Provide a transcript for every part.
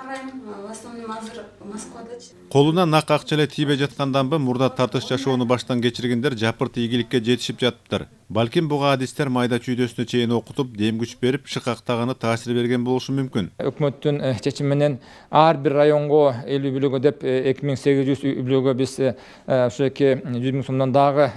карайм, в основном азыр Москвадачы. Колуна нак акча эле тийбей жаткандан бы мурда тартыш жашоону баштан кечиргендер жапырт ийгиликке жетишип жатыптыр. Балким буга адистер майда чүйдөсүнө чейин окутуп, дем күч берип, шыкактаганы таасир берген болушу мүмкүн. Өкмөттүн чечими менен ар бир районго 50 үйлөгө деп 2800 үйлөгө биз ушеки 100 000 сомдон дагы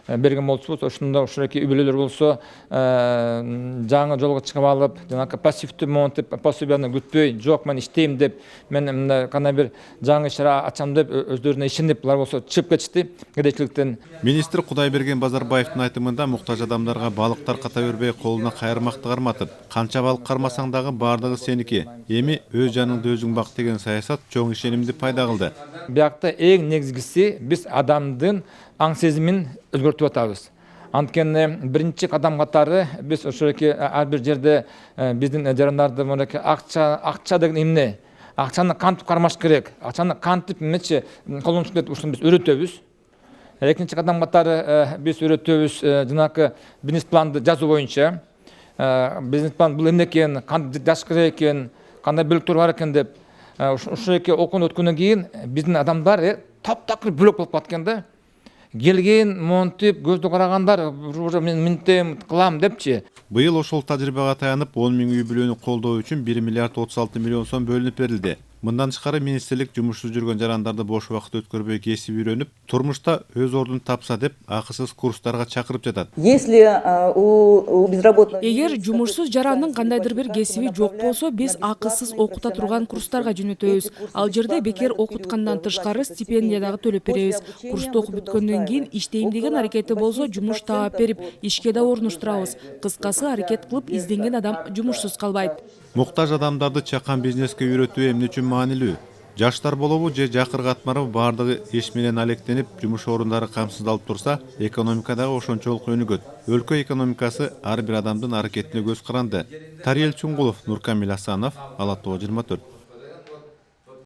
берген болчубуз. Ошондо ушеки үйлөр болсо жаңы жолго чыгып алып, жанакы пассивдүү монтип пособияны күтпөй, жок мен иштейм деп, мен кандай бир жаңы иш ачам деп өздөрүнө ишенип, булар болсо чыгып кетишти кедейчиликтен. Министр Кудайберген Базарбаевдин айтымында муктаж адамдарга балык тарката бербей колуна кайырмакты карматып, канча балык кармасаң дагы бардыгы сеники. Эми өз жаныңды өзүң бак деген саясат чоң ишенимди пайда кылды. Биякта эң негизгиси биз адамдын аң сезимин өзгөртүп атабыз. Анткени биринчи кадам катары биз ошоки ар бир жерде биздин жарандарды мындай акча деген эмне? Акчаны кантип кармаш керек? Акчаны кантип эмнечи колдонуш керек? Ушуну биз үйрөтөбүз. Экинчи кадам катары биз үйрөтөбүз жанакы бизнес планды жазуу боюнча. Бизнес план бул эмне экен, кантип жазыш керек экен, кандай бөлүктөр бар экен деп. Ушуну окууну өткөндөн кийин биздин адамдар таптакыр бөлөк болуп калган да. Келген, монтип, көздү карагандар уже мен минтем кылам депчи. Быйыл ошол тажрыйбага таянып 10 000 үй бүлөнү колдоо үчүн 1 миллиард 36 миллион сом бөлүнүп берилди. Мындан тышкары министрлик жумушсуз жүргөн жарандарды бош убакыт өткөрбөй кесип үйрөнүп, турмушта өз ордун тапса деп акысыз курстарга чакырып жатат. Если у безработных Эгер жумушсуз жарандын кандайдыр бир кесиби жок болсо, биз акысыз окута турган курстарга жөнөтөбүз. Ал жерде бекер окуткандан тышкары стипендия дагы төлөп беребиз. Курсту окуп бүткөндөн кийин иштейм деген аракети болсо, жумуш таап берип, ишке да орнуштурабыз. Кыскасы аракет кылып изденген адам жумушсуз калбайт. Муктаж адамдарды чакан бизнеске үйрөтүү эмне үчүн маанилүү? Жаштар болобу же жакыр катмарбы бардыгы иш менен алектенип, жумуш орундары камсыздалып турса, экономика дагы ошончолук өнүгөт. Өлкө экономикасы ар бир адамдын аракетине көз каранды. Тариел Чуңгулов, Нуркамил Асанов, Ала Тоо 24.